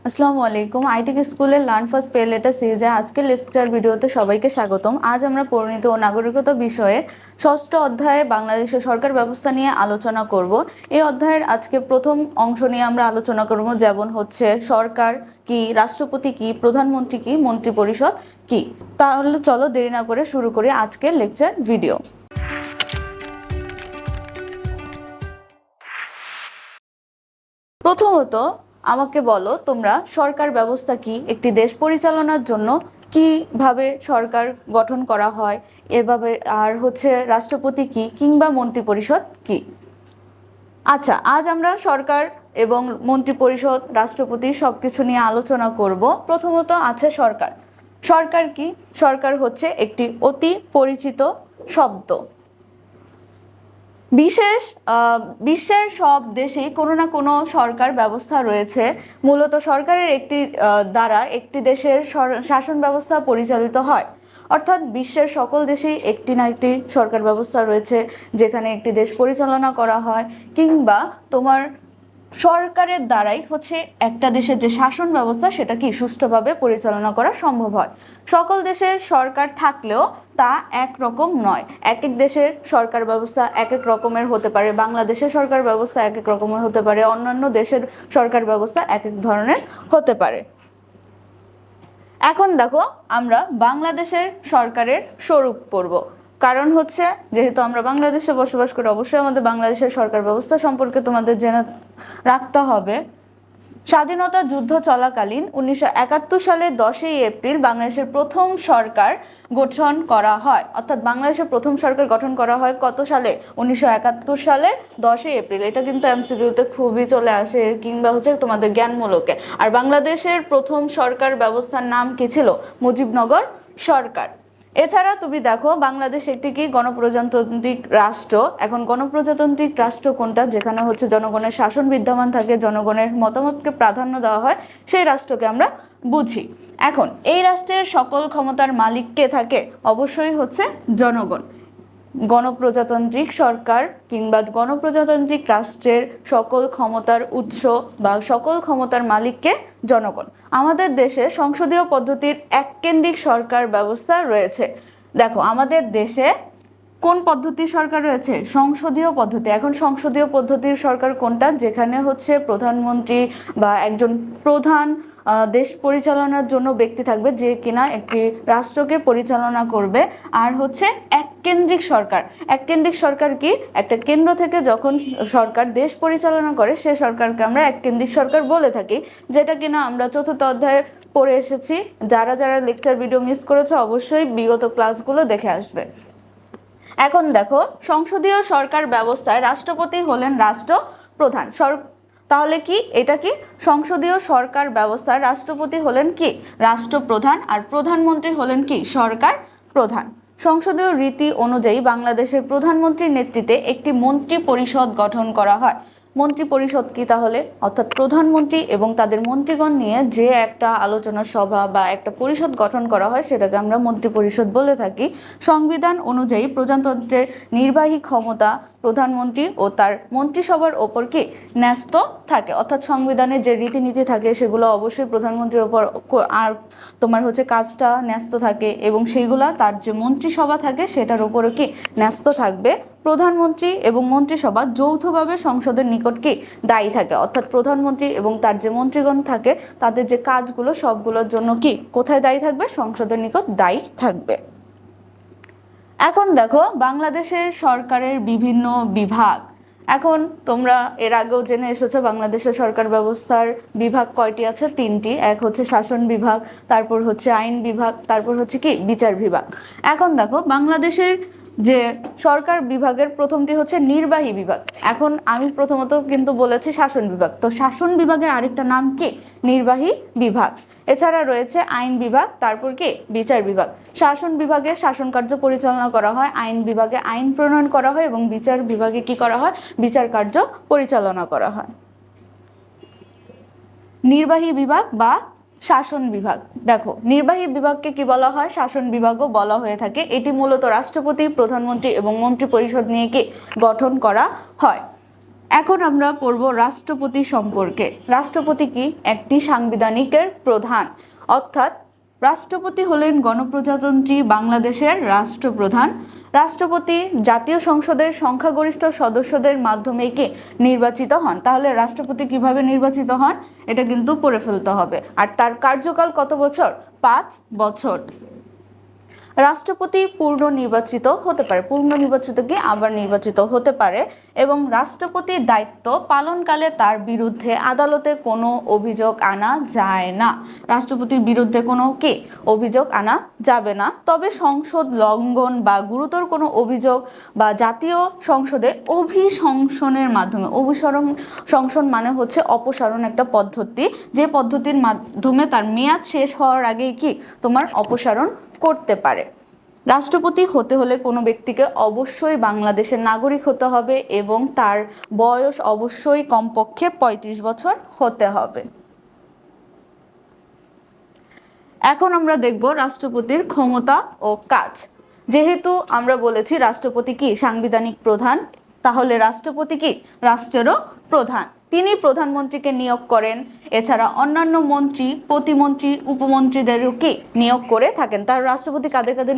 আসসালামু আলাইকুম। আইটিক স্কুলের লার্ন ফার্স্ট পে লেটার সিরিজে আজকের লেকচার ভিডিওতে সবাইকে স্বাগতম। আজ আমরা পরিণতি ও নাগরিকতা বিষয়ের ষষ্ঠ অধ্যায়ে বাংলাদেশের সরকার ব্যবস্থা নিয়ে আলোচনা করব। এই অধ্যায়ের আজকে প্রথম অংশ নিয়ে আমরা আলোচনা করব, যেমন হচ্ছে সরকার কি, রাষ্ট্রপতি কি, প্রধানমন্ত্রী কি, মন্ত্রিপরিষদ কি। তাহলে চলো দেরি না করে শুরু করি আজকের লেকচার ভিডিও। প্রথমত আমাকে বলো তোমরা, সরকার ব্যবস্থা কি, একটি দেশ পরিচালনার জন্য কিভাবে সরকার গঠন করা হয়, এভাবে আর হচ্ছে রাষ্ট্রপতি কি কিংবা মন্ত্রিপরিষদ কি। আচ্ছা, আজ আমরা সরকার এবং মন্ত্রিপরিষদ, রাষ্ট্রপতি সবকিছু নিয়ে আলোচনা করব। প্রথমত আছে সরকার। সরকার কি? সরকার হচ্ছে একটি অতি পরিচিত শব্দ। বিশ্বের সব দেশেই কোনো না কোনো সরকার ব্যবস্থা রয়েছে। মূলত সরকারের একটি দ্বারা একটি দেশের শাসন ব্যবস্থা পরিচালিত হয়, অর্থাৎ বিশ্বের সকল দেশেই একটি না একটি সরকার ব্যবস্থা রয়েছে যেখানে একটি দেশ পরিচালনা করা হয়, কিংবা তোমার সরকারের দ্বারাই হচ্ছে একটা দেশের যে শাসন ব্যবস্থা সেটা কি সুষ্ঠুভাবে পরিচালনা করা সম্ভব হয়। সকল দেশের সরকার থাকলেও তা একরকম নয়। এক এক দেশের সরকার ব্যবস্থা এক এক রকমের হতে পারে। বাংলাদেশের সরকার ব্যবস্থা এক এক রকমের হতে পারে, অন্যান্য দেশের সরকার ব্যবস্থা এক এক ধরনের হতে পারে। এখন দেখো, আমরা বাংলাদেশের সরকারের স্বরূপ পড়ব। কারণ হচ্ছে যেহেতু আমরা বাংলাদেশে বসবাস করি, অবশ্যই আমাদের বাংলাদেশের সরকার ব্যবস্থা সম্পর্কে তোমাদের জেনে রাখতে হবে। স্বাধীনতা যুদ্ধ চলাকালীন 1971 সালের 10ই এপ্রিল বাংলাদেশের প্রথম সরকার গঠন করা হয়। অর্থাৎ বাংলাদেশের প্রথম সরকার গঠন করা হয় কত সালে? 1971 সালের 10ই এপ্রিল। এটা কিন্তু এমসিকিউতে খুবই চলে আসে, কিংবা হচ্ছে তোমাদের জ্ঞানমূলকে। আর বাংলাদেশের প্রথম সরকার ব্যবস্থার নাম কি ছিল? মুজিবনগর সরকার। এছাড়া তুমি দেখো, বাংলাদেশ একটি কি গণপ্রজাতান্ত্রিক রাষ্ট্র। এখন গণপ্রজাতান্ত্রিক রাষ্ট্র কোনটা? যেখানে হচ্ছে জনগণের শাসন বিদ্যমান থাকে, জনগণের মতামতকে প্রাধান্য দেওয়া হয়, সেই রাষ্ট্রকে আমরা বুঝি। এখন এই রাষ্ট্রের সকল ক্ষমতার মালিক কে থাকে? অবশ্যই হচ্ছে জনগণ। গণপ্রজাতান্ত্রিক সরকার কিংবা গণপ্রজাতান্ত্রিক রাষ্ট্রের সকল ক্ষমতার উৎস বা সকল ক্ষমতার মালিককে জনগণ। আমাদের দেশে সংসদীয় পদ্ধতির এককেন্দ্রিক সরকার ব্যবস্থা রয়েছে। দেখো, আমাদের দেশে কোন পদ্ধতির সরকার রয়েছে? সংসদীয় পদ্ধতি। এখন সংসদীয় পদ্ধতির সরকার কোনটা? যেখানে হচ্ছে প্রধানমন্ত্রী বা একজন প্রধান দেশ পরিচালনার জন্য ব্যক্তি থাকবে, যে কিনা একটি রাষ্ট্রকে পরিচালনা করবে। আর হচ্ছে এককেন্দ্রিক সরকার। এককেন্দ্রিক সরকার কি? একটা কেন্দ্র থেকে যখন সরকার দেশ পরিচালনা করে, সে সরকারকে আমরা এককেন্দ্রিক সরকার বলে থাকি, যেটা কিনা আমরা চতুর্থ অধ্যায়ে পড়ে এসেছি। যারা যারা লেকচার ভিডিও মিস করেছে অবশ্যই বিগত ক্লাসগুলো দেখে আসবে। এখন দেখো, সংসদীয় সরকার ব্যবস্থায় রাষ্ট্রপতি হলেন রাষ্ট্রপ্রধান। তাহলে কি এটা কি? সংসদীয় সরকার ব্যবস্থায় রাষ্ট্রপতি হলেন কি? রাষ্ট্রপ্রধান। আর প্রধানমন্ত্রী হলেন কি? সরকার প্রধান। সংসদীয় রীতি অনুযায়ী বাংলাদেশের প্রধানমন্ত্রীর নেতৃত্বে একটি মন্ত্রী পরিষদ গঠন করা হয়। মন্ত্রী পরিষদ কি তাহলে? অর্থাৎ প্রধানমন্ত্রী এবং তাদের মন্ত্রীগণ নিয়ে যে একটা আলোচনা সভা বা একটা পরিষদ গঠন করা হয়, সেটাকে আমরা মন্ত্রী পরিষদ বলে থাকি। সংবিধান অনুযায়ী প্রজাতন্ত্রের নির্বাহী ক্ষমতা প্রধানমন্ত্রী ও তার মন্ত্রিসভার ওপর কি ন্যস্ত থাকে। অর্থাৎ সংবিধানের যে রীতিনীতি থাকে সেগুলো অবশ্যই প্রধানমন্ত্রীর ওপর আর তোমার হচ্ছে কাজটা ন্যস্ত থাকে, এবং সেইগুলা তার যে মন্ত্রিসভা থাকে সেটার উপরও কি ন্যস্ত থাকবে। প্রধানমন্ত্রী এবং মন্ত্রিসভা যৌথভাবে সংসদের নিকট কি দায়ী থাকে। অর্থাৎ প্রধানমন্ত্রী এবং তার যে মন্ত্রীগণ থাকে তাদের যে কাজগুলো সবগুলোর জন্য কি কোথায় দায়ী থাকবে? সংসদের নিকট দায়ী থাকবে। এখন দেখো, বাংলাদেশের সরকারের বিভিন্ন বিভাগ। এখন তোমরা এর আগেও জেনে এসেছো বাংলাদেশের সরকার ব্যবস্থার বিভাগ কয়টি আছে? 3টি। এক হচ্ছে শাসন বিভাগ, তারপর হচ্ছে আইন বিভাগ, তারপর হচ্ছে কি বিচার বিভাগ। এখন দেখো, বাংলাদেশের যে সরকার বিভাগের প্রথমটি হচ্ছে নির্বাহী বিভাগ। এখন আমি প্রথমত কিন্তু বলেছি শাসন বিভাগ, তো শাসন বিভাগের আরেকটা নাম কি? নির্বাহী বিভাগ। এছাড়া রয়েছে আইন বিভাগ, তারপর কি বিচার বিভাগ। শাসন বিভাগে শাসন কার্য পরিচালনা করা হয়, আইন বিভাগে আইন প্রণয়ন করা হয়, এবং বিচার বিভাগে কি করা হয়? বিচার কার্য পরিচালনা করা হয়। নির্বাহী বিভাগ বা শাসন বিভাগ। দেখো, নির্বাহী বিভাগকে কি বলা হয়? শাসন বিভাগও বলা হয়ে থাকে। এটি মূলত রাষ্ট্রপতি, প্রধানমন্ত্রী এবং মন্ত্রী পরিষদ নিয়ে কি গঠন করা হয়। এখন আমরা পড়ব রাষ্ট্রপতি সম্পর্কে। রাষ্ট্রপতি কি? একটি সাংবিধানিকের প্রধান, অর্থাৎ রাষ্ট্রপতি হলেন গণপ্রজাতন্ত্রী বাংলাদেশের রাষ্ট্রপ্রধান। রাষ্ট্রপতি জাতীয় সংসদের সংখ্যাগরিষ্ঠ সদস্যদের মাধ্যমে কি নির্বাচিত হন। তাহলে রাষ্ট্রপতি কিভাবে নির্বাচিত হন এটা কিন্তু পড়ে ফেলতে হবে। আর তার কার্যকাল কত বছর? 5 বছর। রাষ্ট্রপতি পূর্ণ নির্বাচিত হতে পারে, পূর্ণ নির্বাচিত কি আবার নির্বাচিত হতে পারে, এবং রাষ্ট্রপতির দায়িত্ব পালনকালে তার বিরুদ্ধে আদালতে কোনো অভিযোগ আনা যায় না। রাষ্ট্রপতির বিরুদ্ধে কোনো কি অভিযোগ আনা যাবে না। তবে সংসদ লঙ্ঘন বা গুরুতর কোনো অভিযোগ বা জাতীয় সংসদে অভিশংসনের মাধ্যমে, অভিশংসন মানে হচ্ছে অপসারণ একটা পদ্ধতি, যে পদ্ধতির মাধ্যমে তার মেয়াদ শেষ হওয়ার আগেই কি তোমার অপসারণ করতে পারে। রাষ্ট্রপতি হতে হলে কোনো ব্যক্তিকে অবশ্যই বাংলাদেশের নাগরিক হতে হবে এবং তার বয়স অবশ্যই কমপক্ষে 35 বছর হতে হবে। এখন আমরা দেখব রাষ্ট্রপতির ক্ষমতা ও কাজ। যেহেতু আমরা বলেছি রাষ্ট্রপতি কি সাংবিধানিক প্রধান, তাহলে রাষ্ট্রপতি কি রাষ্ট্রেরও প্রধান। তিনি প্রধানমন্ত্রীকে নিয়োগ করেন, এছাড়া অন্যান্য মন্ত্রী, প্রতিমন্ত্রী, উপমন্ত্রীদেরও কি নিয়োগ করে থাকেন। তার রাষ্ট্রপতি কাদের কাদের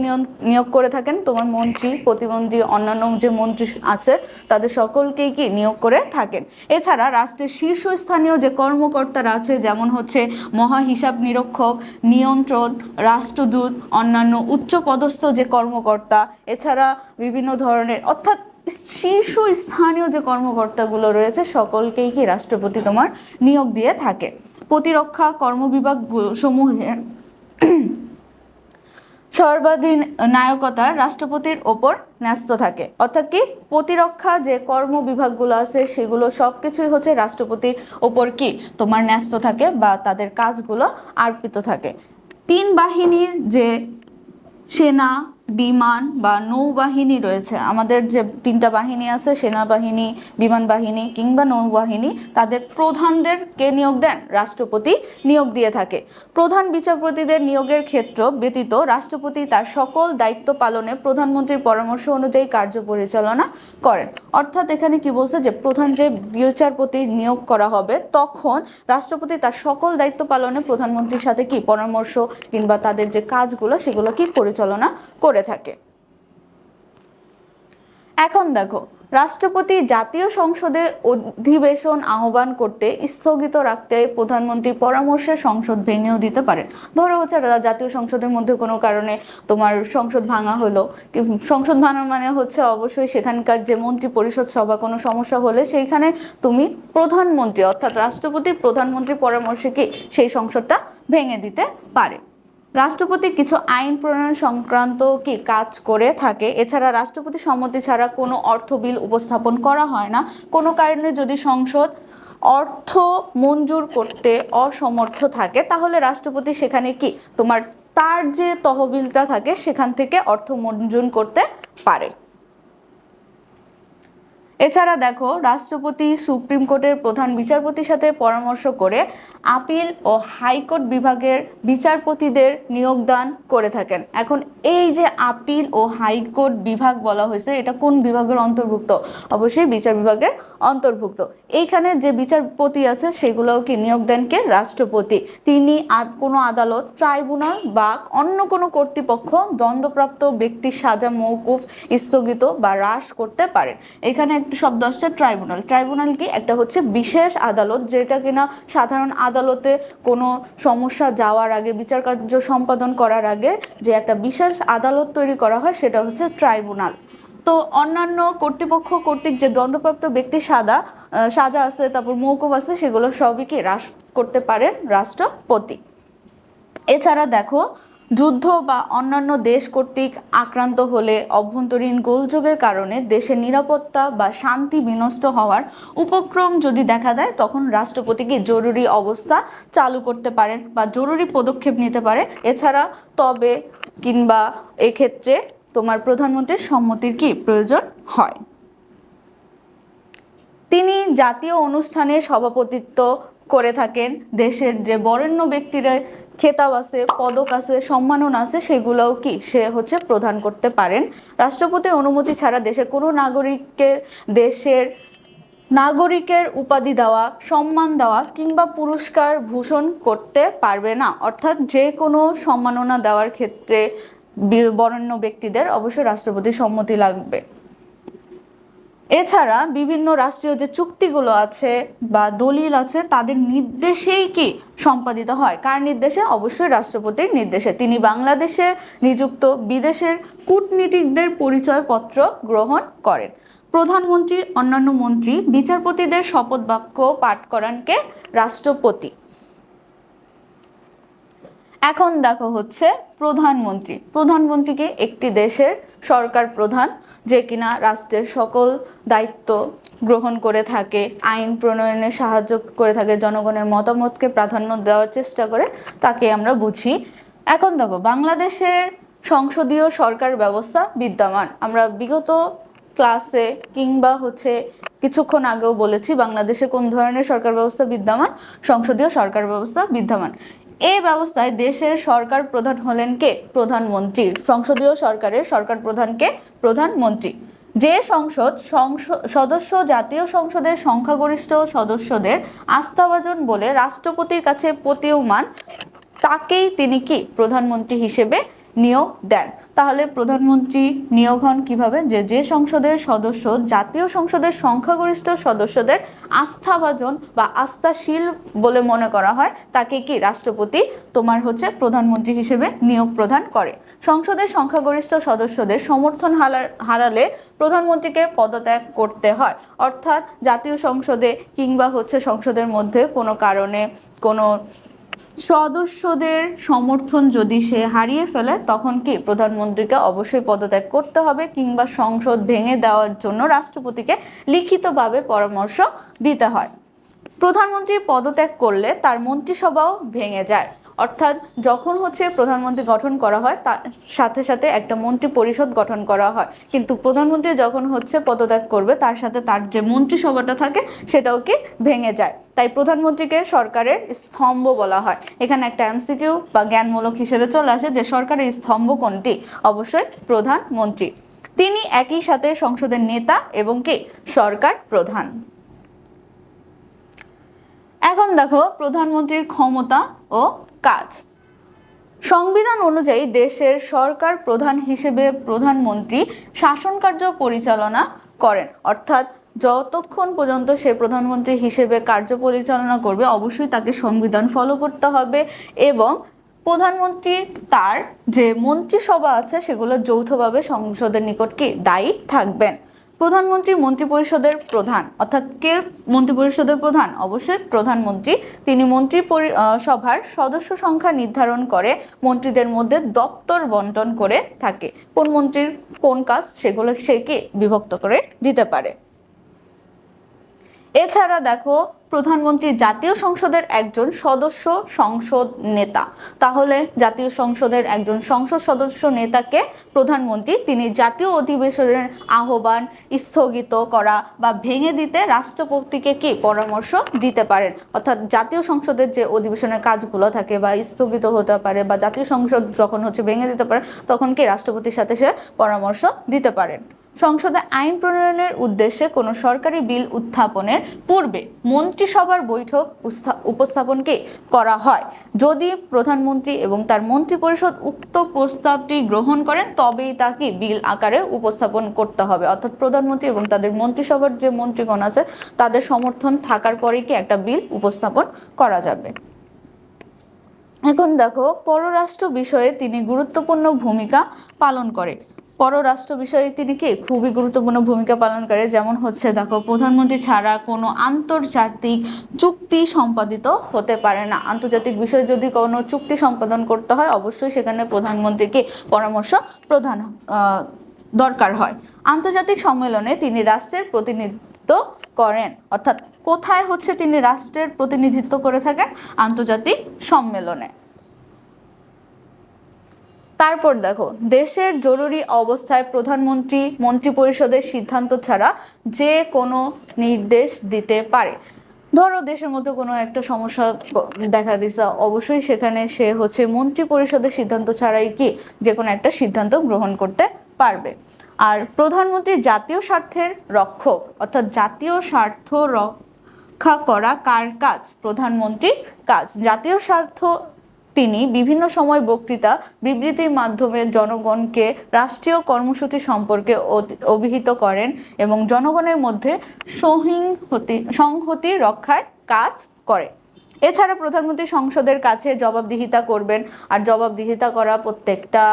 নিয়োগ করে থাকেন? তোমার মন্ত্রী, প্রতিমন্ত্রী, অন্যান্য যে মন্ত্রী আছে তাদের সকলকেই কি নিয়োগ করে থাকেন। এছাড়া রাষ্ট্রের শীর্ষস্থানীয় যে কর্মকর্তারা আছে, যেমন হচ্ছে মহা হিসাব নিরীক্ষক, নিয়ন্ত্রণ, রাষ্ট্রদূত, অন্যান্য উচ্চপদস্থ যে কর্মকর্তা, এছাড়া বিভিন্ন ধরনের অর্থাৎ শীর্ষস্থানীয় যে কর্মকর্তাগুলো রয়েছে সকলকেই কি রাষ্ট্রপতি তোমার নিয়োগ দিয়ে থাকে। প্রতিরক্ষা কর্মবিভাগ সমূহের সর্বাধিনায়কতা রাষ্ট্রপতির ওপর ন্যস্ত থাকে। অর্থাৎ কি প্রতিরক্ষা যে কর্ম বিভাগগুলো আছে সেগুলো সবকিছুই হচ্ছে রাষ্ট্রপতির ওপর কি তোমার ন্যস্ত থাকে বা তাদের কাজগুলো অর্পিত থাকে। 3 বাহিনীর যে সেনা, বিমান বা নৌবাহিনী রয়েছে, আমাদের যে 3টা বাহিনী আছে, সেনাবাহিনী, বিমান বাহিনী কিংবা নৌবাহিনী, তাদের প্রধানদেরকে নিয়োগ দেন রাষ্ট্রপতি নিয়োগ দিয়ে থাকে। প্রধান বিচারপতিদের নিয়োগের ক্ষেত্র ব্যতীত রাষ্ট্রপতি তার সকল দায়িত্ব পালনে প্রধানমন্ত্রীর পরামর্শ অনুযায়ী কার্য পরিচালনা করেন। অর্থাৎ এখানে কি বলছে যে প্রধান যে বিচারপতি নিয়োগ করা হবে তখন রাষ্ট্রপতি তার সকল দায়িত্ব পালনে প্রধানমন্ত্রীর সাথে কি পরামর্শ কিংবা তাদের যে কাজগুলো সেগুলো কি পরিচালনা করে থাকে। এখন দেখো, রাষ্ট্রপতি জাতীয় সংসদে অধিবেশন আহ্বান করতে, স্থগিত রাখতে প্রধানমন্ত্রীর পরামর্শে সংসদ ভেঙেও দিতে পারে। ধরো হচ্ছে জাতীয় সংসদের মধ্যে কোনো কারণে তোমার সংসদ ভাঙা হলো, সংসদ ভাঙা মানে হচ্ছে অবশ্যই সেখানকার যে মন্ত্রী পরিষদ সভা কোনো সমস্যা হলে সেইখানে তুমি প্রধানমন্ত্রী অর্থাৎ রাষ্ট্রপতি প্রধানমন্ত্রীর পরামর্শে কি সেই সংসদটা ভেঙে দিতে পারে। রাষ্ট্রপতি কিছু আইন প্রণয়ন সংক্রান্ত কি কাজ করে থাকে। এছাড়া রাষ্ট্রপতি সম্মতি ছাড়া কোনো অর্থ বিল উপস্থাপন করা হয় না। কোনো কারণে যদি সংসদ অর্থ মঞ্জুর করতে অসমর্থ থাকে তাহলে রাষ্ট্রপতি সেখানে কি তোমার তার যে তহবিলটা থাকে সেখান থেকে অর্থ মঞ্জুর করতে পারে। এছাড়া দেখো, রাষ্ট্রপতি সুপ্রিম কোর্টের প্রধান বিচারপতির সাথে পরামর্শ করে আপিল ও হাইকোর্ট বিভাগের বিচারপতিদের নিয়োগদান করে থাকেন। এখন এই যে আপিল ও হাইকোর্ট বিভাগ বলা হয়েছে, এটা কোন বিভাগের অন্তর্ভুক্ত? অবশ্যই বিচার বিভাগের অন্তর্ভুক্ত। এইখানে যে বিচারপতি আছে সেগুলোও কি নিয়োগ দেন কে? রাষ্ট্রপতি। তিনি কোনো আদালত, ট্রাইব্যুনাল বা অন্য কোনো কর্তৃপক্ষ দণ্ডপ্রাপ্ত ব্যক্তির সাজা মওকুফ, স্থগিত বা হ্রাস করতে পারেন। এখানে একটা শব্দ আসছে ট্রাইব্যুনাল। ট্রাইব্যুনাল কি? একটা হচ্ছে বিশেষ আদালত, যেটা কিনা সাধারণ আদালতে কোনো সমস্যা যাওয়ার আগে, বিচার কার্য সম্পাদন করার আগে যে একটা বিশেষ আদালত তৈরি করা হয় সেটা হচ্ছে ট্রাইব্যুনাল। তো অন্যান্য কর্তৃপক্ষ কর্তৃক যে দণ্ডপ্রাপ্ত ব্যক্তির সাজা আছে, তারপর মওকুফ আছে, সেগুলো সবই কি হ্রাস করতে পারেন রাষ্ট্রপতি। এছাড়া দেখো, যুদ্ধ বা অন্যান্য দেশ কর্তৃক আক্রান্ত হলে, অভ্যন্তরীণ গোলযোগের কারণে দেশের নিরাপত্তা বা শান্তি বিনষ্ট হওয়ার উপক্রম যদি দেখা দেয় তখন রাষ্ট্রপতিকে জরুরি অবস্থা চালু করতে পারেন বা জরুরি পদক্ষেপ নিতে পারে। এছাড়া তবে কিংবা এক্ষেত্রে তোমার প্রধানমন্ত্রীর সম্মতির কি প্রয়োজন হয়। তিনি জাতীয় অনুষ্ঠানে সভাপতিত্ব করে থাকেন। দেশের যে বরেণ্য ব্যক্তিরা খেতাব আছে, পদক আছে, সম্মাননা আছে, সেগুলোও কি সে হচ্ছে প্রদান করতে পারেন। রাষ্ট্রপতির অনুমতি ছাড়া দেশের কোনো নাগরিককে দেশের নাগরিকের উপাধি দেওয়া, সম্মান দেওয়া কিংবা পুরস্কার ভূষণ করতে পারবে না। অর্থাৎ যে কোনো সম্মাননা দেওয়ার ক্ষেত্রে বরেণ্য ব্যক্তিদের অবশ্যই রাষ্ট্রপতির সম্মতি লাগবে। এছাড়া বিভিন্ন রাষ্ট্রীয় যে চুক্তিগুলো আছে বা দলিল আছে তাদের নির্দেশেই কি সম্পাদিত হয়, কার নির্দেশে? অবশ্যই রাষ্ট্রপতির নির্দেশে। তিনি বাংলাদেশে নিযুক্ত বিদেশের কূটনীতিকদের পরিচয়পত্র গ্রহণ করেন। প্রধানমন্ত্রী, অন্যান্য মন্ত্রী, বিচারপতিদের শপথ বাক্য পাঠ করান কে? রাষ্ট্রপতি। এখন দেখো হচ্ছে প্রধানমন্ত্রী। প্রধানমন্ত্রীকে একটি দেশের সরকার প্রধান, যে কিনা রাষ্ট্রের সকল দায়িত্ব গ্রহণ করে থাকে, আইন প্রণয়নে সাহায্য করে থাকে, জনগণের মতামতকে প্রাধান্য দেওয়ার চেষ্টা করে, তাকে আমরা বুঝি। এখন দেখো বাংলাদেশের সংসদীয় সরকার ব্যবস্থা বিদ্যমান। আমরা বিগত ক্লাসে কিংবা হচ্ছে কিছুক্ষণ আগেও বলেছি বাংলাদেশে কোন ধরনের সরকার ব্যবস্থা বিদ্যমান? সংসদীয় সরকার ব্যবস্থা বিদ্যমান। এই ব্যবস্থায় দেশের সরকার প্রধান হলেন কে? প্রধানমন্ত্রী। সংসদীয় সরকারের সরকার প্রধানকে? প্রধানমন্ত্রী। যে সংসদ সদস্য জাতীয় সংসদের সংখ্যাগরিষ্ঠ সদস্যদের আস্থাভাজন বলে রাষ্ট্রপতির কাছে প্রতীয়মান, তাকেই তিনি কি প্রধানমন্ত্রী হিসেবে নিয়োগ দেন। তাহলে প্রধানমন্ত্রী নিয়োগ হন কিভাবে? যে সংসদের সদস্য জাতীয় সংসদের সংখ্যাগরিষ্ঠ সদস্যদের আস্থাভাজন বা আস্থাশীল বলে মনে করা হয়, তাকে কি রাষ্ট্রপতি তোমার হচ্ছে প্রধানমন্ত্রী হিসেবে নিয়োগ প্রদান করে। সংসদের সংখ্যাগরিষ্ঠ সদস্যদের সমর্থন হারালে প্রধানমন্ত্রীকে পদত্যাগ করতে হয়। অর্থাৎ জাতীয় সংসদে কিংবা হচ্ছে সংসদের মধ্যে কোনো কারণে কোনো সদস্যদের সমর্থন যদি সে হারিয়ে ফেলে, তখন কি প্রধানমন্ত্রীকে অবশ্যই পদত্যাগ করতে হবে কিংবা সংসদ ভেঙে দেওয়ার জন্য রাষ্ট্রপতিকে লিখিতভাবে পরামর্শ দিতে হয়। প্রধানমন্ত্রী পদত্যাগ করলে তার মন্ত্রিসভাও ভেঙে যায়। অর্থাৎ যখন হচ্ছে প্রধানমন্ত্রী গঠন করা হয় তার সাথে সাথে একটা মন্ত্রী পরিষদ গঠন করা হয়, কিন্তু প্রধানমন্ত্রী যখন হচ্ছে পদত্যাগ করবে তার সাথে তার যে মন্ত্রিসভাটা থাকে সেটাও কি ভেঙে যায়। তাই প্রধানমন্ত্রীকে সরকারের স্তম্ভ বলা হয়। এখানে একটা এমসিকিউ বা জ্ঞানমূলক হিসেবে চলে আসে যে সরকারের স্তম্ভ কোনটি? অবশ্যই প্রধানমন্ত্রী। তিনি একই সাথে সংসদের নেতা এবং কি সরকার প্রধান। এখন দেখো প্রধানমন্ত্রীর ক্ষমতা ও কাজ। সংবিধান অনুযায়ী দেশের সরকার প্রধান হিসেবে প্রধানমন্ত্রী শাসন কার্য পরিচালনা করেন। অর্থাৎ যতক্ষণ পর্যন্ত সে প্রধানমন্ত্রী হিসেবে কার্য পরিচালনা করবে অবশ্যই তাকে সংবিধান ফলো করতে হবে, এবং প্রধানমন্ত্রী তার যে মন্ত্রিসভা আছে সেগুলো যৌথভাবে সংসদের নিকট কি দায়ী থাকবেন। প্রধানমন্ত্রী মন্ত্রিপরিষদের প্রধান। অর্থাৎ কে মন্ত্রিপরিষদের প্রধান? অবশ্যই প্রধানমন্ত্রী। তিনি সভার সদস্য সংখ্যা নির্ধারণ করে মন্ত্রীদের মধ্যে দপ্তর বন্টন করে থাকে। কোন মন্ত্রীর কোন কাজ সেগুলো সে কি বিভক্ত করে দিতে পারে। এছাড়া দেখো প্রধানমন্ত্রী জাতীয় সংসদের একজন সদস্য সংসদ নেতা। তাহলে জাতীয় সংসদের একজন সংসদ সদস্য নেতাকে প্রধানমন্ত্রী, তিনি জাতীয় অধিবেশনের আহ্বান স্থগিত করা বা ভেঙে দিতে রাষ্ট্রপতিকে কি পরামর্শ দিতে পারেন। অর্থাৎ জাতীয় সংসদের যে অধিবেশনের কাজগুলো থাকে বা স্থগিত হতে পারে বা জাতীয় সংসদ যখন হচ্ছে ভেঙে দিতে পারে তখন কি রাষ্ট্রপতির সাথে সে পরামর্শ দিতে পারেন। সংসদে আইন প্রণয়নের উদ্দেশ্যে কোনো সরকারি বিল উত্থাপনের পূর্বে মন্ত্রিসভার বৈঠক উপস্থাপনকে করা হয়। যদি প্রধানমন্ত্রী এবং তার মন্ত্রিপরিষদ উক্ত প্রস্তাবটি গ্রহণ করেন তবেই তাকে বিল আকারে উপস্থাপন করতে হবে। অর্থাৎ প্রধানমন্ত্রী এবং তাদের মন্ত্রিসভার যে মন্ত্রীগণ আছে তাদের সমর্থন থাকার পরেই কি একটা বিল উপস্থাপন করা যাবে। এখন দেখো পররাষ্ট্র বিষয়ে তিনি গুরুত্বপূর্ণ ভূমিকা পালন করে। পররাষ্ট্র বিষয়ে তিনি কি খুবই গুরুত্বপূর্ণ ভূমিকা পালন করে। যেমন হচ্ছে দেখো প্রধানমন্ত্রী ছাড়া কোনো আন্তর্জাতিক চুক্তি সম্পাদিত হতে পারে না। আন্তর্জাতিক বিষয়ে যদি কোনো চুক্তি সম্পাদন করতে হয় অবশ্যই সেখানে প্রধানমন্ত্রীকে পরামর্শ প্রধান দরকার হয়। আন্তর্জাতিক সম্মেলনে তিনি রাষ্ট্রের প্রতিনিধিত্ব করেন। অর্থাৎ কোথায় হচ্ছে তিনি রাষ্ট্রের প্রতিনিধিত্ব করে থাকেন? আন্তর্জাতিক সম্মেলনে। তারপর দেখো দেশের জরুরি অবস্থায় প্রধানমন্ত্রী মন্ত্রিপরিষদের সিদ্ধান্ত ছাড়া যে কোনো নির্দেশ দিতে পারে। ধরো দেশের মধ্যে কোনো একটা সমস্যা দেখা দিছে, অবশ্যই সেখানে সে হচ্ছে মন্ত্রিপরিষদের সিদ্ধান্ত ছাড়াই কি যে কোনো একটা সিদ্ধান্ত গ্রহণ করতে পারবে। আর প্রধানমন্ত্রী জাতীয় স্বার্থের রক্ষক, অর্থাৎ জাতীয় স্বার্থ রক্ষা করা কার কাজ? প্রধানমন্ত্রীর কাজ। জাতীয় স্বার্থ তিনি বিভিন্ন সময় বক্তৃতা বিবৃতির মাধ্যমে জনগণকে রাষ্ট্রীয় কর্মসূচি সম্পর্কে অভিহিত করেন এবং জনগণের মধ্যে সংহতি রক্ষায় কাজ করে। এছাড়া প্রধানমন্ত্রী সংসদের কাছে জবাবদিহিতা করবেন, আর জবাবদিহিতা করা প্রত্যেকটা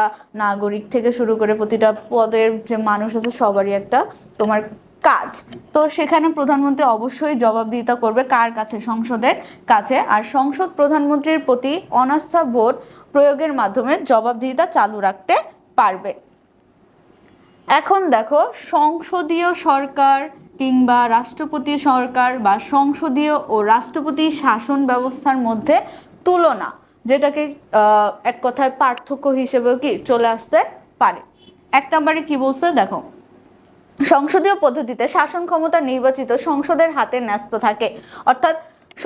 নাগরিক থেকে শুরু করে প্রতিটা পদের যে মানুষ আছে সবারই একটা তোমার কাজ। তো সেখানে প্রধানমন্ত্রী অবশ্যই জবাবদিহিতা করবে কার কাছে? সংসদের কাছে। আর সংসদ প্রধানমন্ত্রীর প্রতি অনাস্থা ভোট প্রয়োগের মাধ্যমে জবাবদিহিতা চালু রাখতে পারবে। এখন দেখো, সংসদীয় সরকার কিংবা রাষ্ট্রপতি সরকার বা সংসদীয় ও রাষ্ট্রপতি শাসন ব্যবস্থার মধ্যে তুলনা, যেটাকে এক কথায় পার্থক্য হিসেবেও কি চলে আসতে পারে। 1 নম্বরে কি বলছে দেখো, সংসদীয় পদ্ধতিতে শাসন ক্ষমতা নির্বাচিত সংসদের হাতে ন্যস্ত থাকে। অর্থাৎ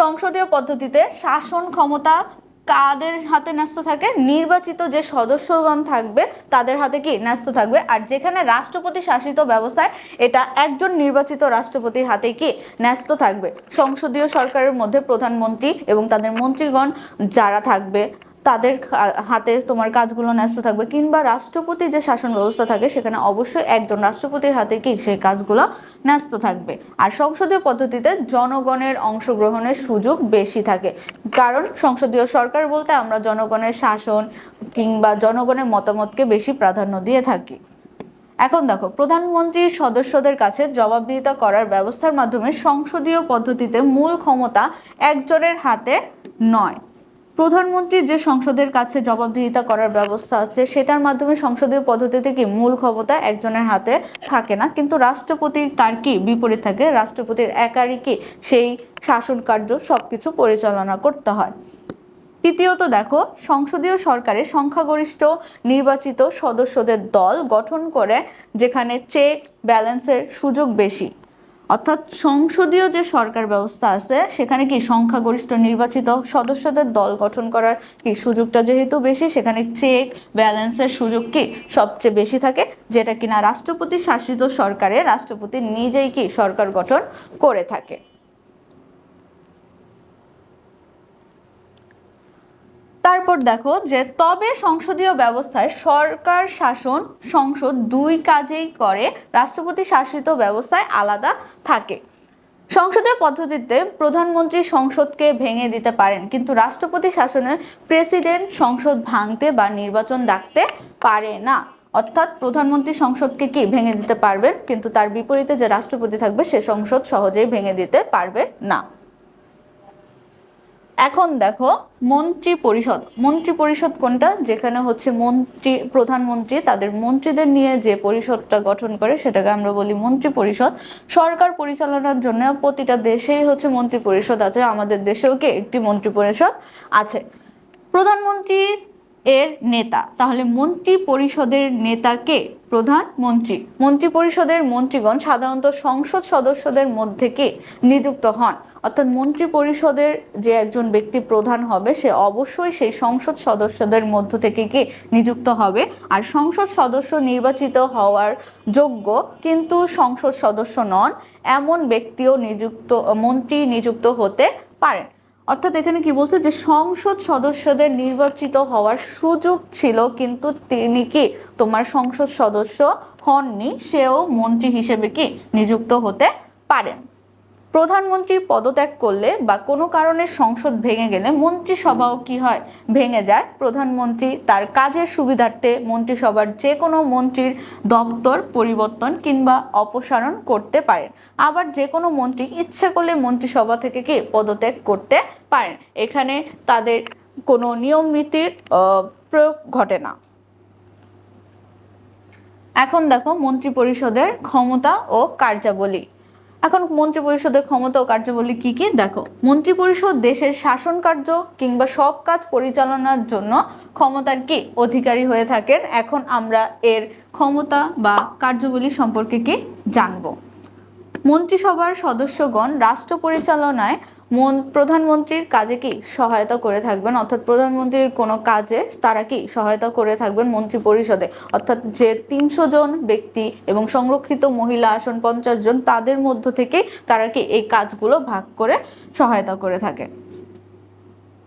সংসদীয় পদ্ধতিতে শাসন ক্ষমতা কাদের হাতে ন্যস্ত থাকে? নির্বাচিত যে সদস্যগণ থাকবে তাদের হাতে কি ন্যস্ত থাকবে। আর যেখানে রাষ্ট্রপতি শাসিত ব্যবস্থায় এটা একজন নির্বাচিত রাষ্ট্রপতির হাতে কি ন্যস্ত থাকবে। সংসদীয় সরকারের মধ্যে প্রধানমন্ত্রী এবং তাদের মন্ত্রীগণ যারা থাকবে তাদের হাতে তোমার কাজগুলো ন্যস্ত থাকবে, কিংবা রাষ্ট্রপতি যে শাসন ব্যবস্থা থাকে সেখানে অবশ্যই একজন রাষ্ট্রপতির হাতে কি সেই কাজগুলো ন্যস্ত থাকবে। আর সংসদীয় পদ্ধতিতে জনগণের অংশগ্রহণের সুযোগ বেশি থাকে, কারণ সংসদীয় সরকার বলতে আমরা জনগণের শাসন কিংবা জনগণের মতামতকে বেশি প্রাধান্য দিয়ে থাকি। এখন দেখো, প্রধানমন্ত্রীর সদস্যদের কাছে জবাবদিহিতা করার ব্যবস্থার মাধ্যমে সংসদীয় পদ্ধতিতে মূল ক্ষমতা একজনের হাতে নয়। প্রধানমন্ত্রী যে সংসদের কাছে জবাবদিহিতা করার ব্যবস্থা আছে সেটার মাধ্যমে সংসদীয় পদ্ধতিতে কি মূল ক্ষমতা একজনের হাতে থাকে না, কিন্তু রাষ্ট্রপতির তার কি বিপরীত থাকে। রাষ্ট্রপতির একারই কি সেই শাসন কার্য সবকিছু পরিচালনা করতে হয়। তৃতীয়ত দেখো, সংসদীয় সরকারের সংখ্যাগরিষ্ঠ নির্বাচিত সদস্যদের দল গঠন করে যেখানে চেক ব্যালেন্সের সুযোগ বেশি। অর্থাৎ সংসদীয় যে সরকার ব্যবস্থা আছে সেখানে কি সংখ্যাগরিষ্ঠ নির্বাচিত সদস্যদের দল গঠন করার কি সুযোগটা যেহেতু বেশি, সেখানে চেক ব্যালেন্সের সুযোগ কি সবচেয়ে বেশি থাকে, যেটা কিনা রাষ্ট্রপতি শাসিত সরকারে রাষ্ট্রপতি নিজেই কি সরকার গঠন করে থাকে। তারপর দেখো যে তবে সংসদীয় ব্যবস্থায় সরকার শাসন সংসদ দুই কাজেই করে, রাষ্ট্রপতি শাসিত ব্যবস্থায় আলাদা থাকে। সংসদীয় পদ্ধতিতে প্রধানমন্ত্রী সংসদকে ভেঙে দিতে পারেন, কিন্তু রাষ্ট্রপতি শাসনে প্রেসিডেন্ট সংসদ ভাঙতে বা নির্বাচন ডাকতে পারে না। অর্থাৎ প্রধানমন্ত্রী সংসদকে কি ভেঙে দিতে পারবেন, কিন্তু তার বিপরীতে যে রাষ্ট্রপতি থাকবে সে সংসদ সহজেই ভেঙে দিতে পারবে না। এখন দেখো মন্ত্রী পরিষদ। মন্ত্রী পরিষদ কোনটা? যেখানে হচ্ছে প্রধানমন্ত্রী তাদের মন্ত্রীদের নিয়ে যে পরিষদটা গঠন করে সেটাকে আমরা বলি মন্ত্রী পরিষদ। সরকার পরিচালনার জন্য প্রতিটা দেশেই হচ্ছে মন্ত্রী পরিষদ আছে, আমাদের দেশেও কি একটি মন্ত্রী পরিষদ আছে। প্রধানমন্ত্রী এর নেতা, তাহলে মন্ত্রী পরিষদের নেতা কে? প্রধানমন্ত্রী। মন্ত্রী পরিষদের মন্ত্রীগণ সাধারণত সংসদ সদস্যদের মধ্যে কে নিযুক্ত হন। অর্থাৎ মন্ত্রী পরিষদের যে একজন ব্যক্তি প্রধান হবে সে অবশ্যই সেই সংসদ সদস্যদের মধ্য থেকে কি নিযুক্ত হবে। আর সংসদ সদস্য নির্বাচিত হওয়ার যোগ্য কিন্তু সংসদ সদস্য নন এমন ব্যক্তিও মন্ত্রী নিযুক্ত হতে পারেন। অর্থাৎ এখানে কি বলছে যে সংসদ সদস্যদের নির্বাচিত হওয়ার সুযোগ ছিল কিন্তু তিনি কি তোমার সংসদ সদস্য হননি, সেও মন্ত্রী হিসেবে কি নিযুক্ত হতে পারেন। প্রধানমন্ত্রী পদত্যাগ করলে বা কোনো কারণে সংসদ ভেঙে গেলে মন্ত্রিসভাও কি হয়? ভেঙে যায়। প্রধানমন্ত্রী তার কাজের সুবিধার্থে মন্ত্রিসভার যে কোনো মন্ত্রীর দপ্তর পরিবর্তন কিংবা অপসারণ করতে পারেন। আবার যে কোনো মন্ত্রী ইচ্ছে করলে মন্ত্রিসভা থেকে কি পদত্যাগ করতে পারেন। এখানে তাদের কোনো নিয়ম নীতির প্রয়োগ ঘটে না। এখন দেখো মন্ত্রী পরিষদের ক্ষমতা ও কার্যাবলী। এখন মন্ত্রী পরিষদের ক্ষমতা ও কার্যাবলী কি কি দেখো। মন্ত্রী পরিষদ দেশের শাসন কার্য কিংবা সব কাজ পরিচালনার জন্য ক্ষমতার কি অধিকারী হয়ে থাকেন। এখন আমরা এর ক্ষমতা বা কার্যাবলী সম্পর্কে কি জানবো। মন্ত্রিসভার সদস্যগণ রাষ্ট্র পরিচালনায় প্রধানমন্ত্রীর কাজে কি সহায়তা করে থাকবেন, অর্থাৎ প্রধানমন্ত্রীর কোনো কাজে তারা কি সহায়তা করে থাকবেন মন্ত্রী পরিষদে, অর্থাৎ যে 300 জন ব্যক্তি এবং সংরক্ষিত মহিলা আসন 50 জন, তাদের মধ্য থেকে তারা কি এই কাজগুলো ভাগ করে সহায়তা করে থাকে।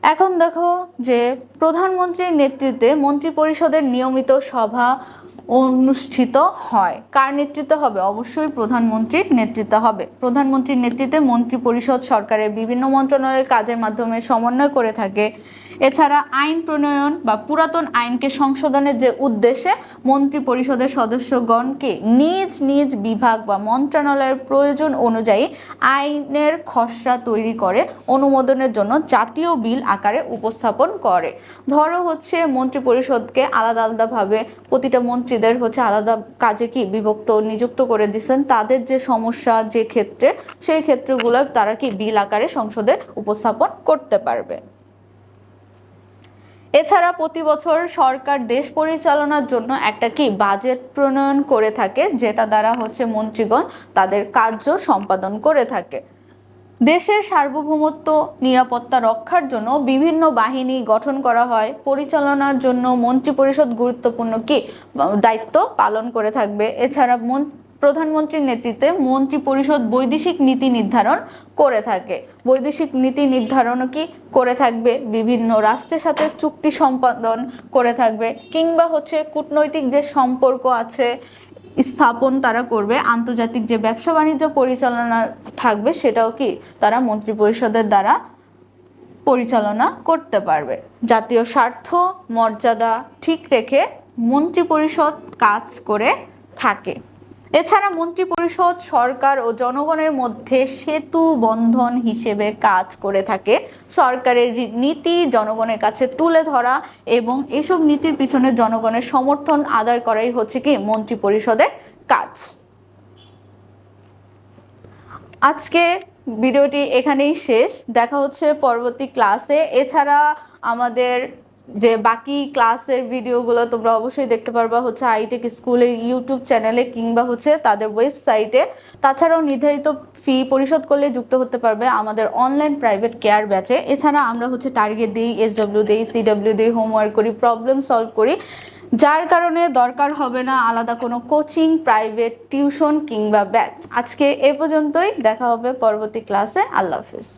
এখন দেখো যে প্রধানমন্ত্রীর নেতৃত্বে মন্ত্রী পরিষদের নিয়মিত সভা অনুষ্ঠিত হয়। কার নেতৃত্বে হবে? অবশ্যই প্রধানমন্ত্রীর নেতৃত্বে হবে। প্রধানমন্ত্রীর নেতৃত্বে মন্ত্রী পরিষদ সরকারের বিভিন্ন মন্ত্রণালয়ের কাজের মাধ্যমে সমন্বয় করে থাকে। এছাড়া আইন প্রণয়ন বা পুরাতন আইনকে সংশোধনের যে উদ্দেশ্যে মন্ত্রী পরিষদের সদস্যগণকে নিজ নিজ বিভাগ বা মন্ত্রণালয়ের প্রয়োজন অনুযায়ী আইনের খসড়া তৈরি করে অনুমোদনের জন্য জাতীয় বিল আকারে উপস্থাপন করে। ধরো হচ্ছে মন্ত্রী পরিষদকে আলাদা আলাদাভাবে প্রতিটা মন্ত্রীদের হচ্ছে আলাদা কাজে কি বিভক্ত নিযুক্ত করে দিচ্ছেন, তাদের যে সমস্যা যে ক্ষেত্রে সেই ক্ষেত্রগুলো তারা কি বিল আকারে সংসদে উপস্থাপন করতে পারবে। এছাড়া প্রতি বছর সরকার দেশ পরিচালনার জন্য একটা কি বাজেট প্রণয়ন করে থাকে, যেটা দ্বারা হচ্ছে মন্ত্রীগণ তাদের কার্য সম্পাদন করে থাকে। দেশের সার্বভৌমত্ব নিরাপত্তা রক্ষার জন্য বিভিন্ন বাহিনী গঠন করা হয়। পরিচালনার জন্য মন্ত্রী পরিষদ গুরুত্বপূর্ণ কি দায়িত্ব পালন করে থাকবে। এছাড়া প্রধানমন্ত্রীর নেতৃত্বে মন্ত্রী পরিষদ বৈদেশিক নীতি নির্ধারণ করে থাকে। বৈদেশিক নীতি নির্ধারণও কি করে থাকবে, বিভিন্ন রাষ্ট্রের সাথে চুক্তি সম্পাদন করে থাকবে, কিংবা হচ্ছে কূটনৈতিক যে সম্পর্ক আছে স্থাপন তারা করবে। আন্তর্জাতিক যে ব্যবসা বাণিজ্য পরিচালনা থাকবে সেটাও কি তারা মন্ত্রী পরিষদের দ্বারা পরিচালনা করতে পারবে। জাতীয় স্বার্থ মর্যাদা ঠিক রেখে মন্ত্রী পরিষদ কাজ করে থাকে। এছাড়া মন্ত্রী পরিষদ সরকার ও জনগণের মধ্যে সেতু বন্ধন হিসেবে কাজ করে থাকে। সরকারের নীতি জনগণের কাছে তুলে ধরা এবং এসব নীতির পিছনে জনগণের সমর্থন আদায় করাই হচ্ছে কি মন্ত্রী পরিষদের কাজ। আজকে ভিডিওটি এখানেই শেষ, দেখা হচ্ছে পরবর্তী ক্লাসে। এছাড়া আমাদের যে বাকি ক্লাসের ভিডিওগুলো তোমরা অবশ্যই দেখতে পারবা হচ্ছে আইটেক স্কুলের ইউটিউব চ্যানেলে কিংবা হচ্ছে তাদের ওয়েবসাইটে। তাছাড়াও নির্ধারিত ফি পরিশোধ করলে যুক্ত হতে পারবে আমাদের অনলাইন প্রাইভেট কেয়ার ব্যাচে। এছাড়া আমরা হচ্ছে টার্গেট দিই, SW দিই, CW দিই, হোমওয়ার্ক করি, প্রবলেম সলভ করি, যার কারণে দরকার হবে না আলাদা কোনো কোচিং, প্রাইভেট টিউশন কিংবা ব্যাচ। আজকে এ পর্যন্তই, দেখা হবে পরবর্তী ক্লাসে। আল্লাহ হাফিজ।